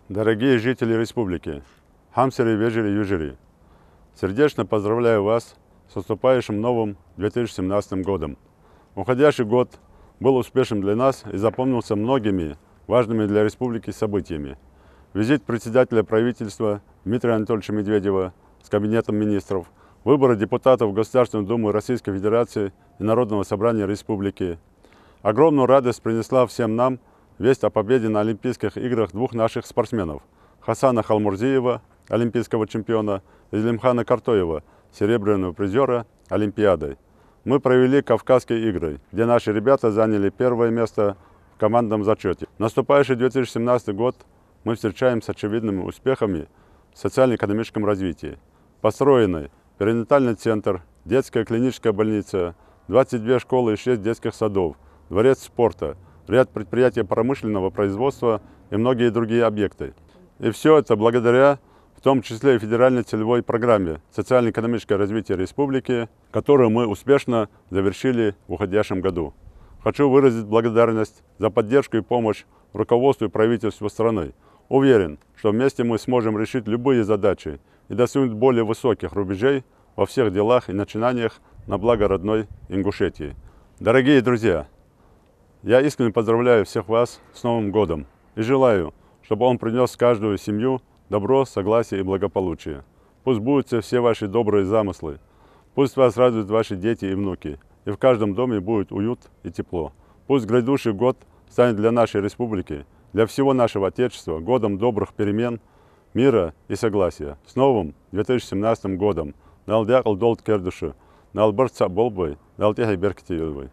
Дорогие жители республики, Хамсери, Вежери, Южери, сердечно поздравляю вас с наступающим новым 2017 годом. Уходящий год был успешным для нас и запомнился многими важными для республики событиями. Визит председателя правительства Дмитрия Анатольевича Медведева с Кабинетом министров, выборы депутатов в Государственную Думу Российской Федерации и Народного собрания республики. Огромную радость принесла всем нам весть о победе на Олимпийских играх двух наших спортсменов – Хасана Халмурзиева, олимпийского чемпиона, и Зелимхана Картоева, серебряного призера Олимпиады. Мы провели Кавказские игры, где наши ребята заняли первое место в командном зачете. Наступающий 2017 год мы встречаем с очевидными успехами в социально-экономическом развитии. Построенный перинатальный центр, детская клиническая больница, 22 школы и 6 детских садов, дворец спорта, ряд предприятий промышленного производства и многие другие объекты. И все это благодаря, в том числе и федеральной целевой программе «Социально-экономическое развитие республики», которую мы успешно завершили в уходящем году. Хочу выразить благодарность за поддержку и помощь руководству и правительству страны. Уверен, что вместе мы сможем решить любые задачи и достигнуть более высоких рубежей во всех делах и начинаниях на благо родной Ингушетии. Дорогие друзья, я искренне поздравляю всех вас с Новым годом и желаю, чтобы он принес в каждую семью добро, согласие и благополучие. Пусть сбудутся все ваши добрые замыслы, пусть вас радуют ваши дети и внуки, и в каждом доме будет уют и тепло. Пусть грядущий год станет для нашей республики, для всего нашего Отечества годом добрых перемен, мира и согласия. С новым 2017 годом! Налдяк алдолт кердуши, налбарца болбой, налтехай беркетиевой.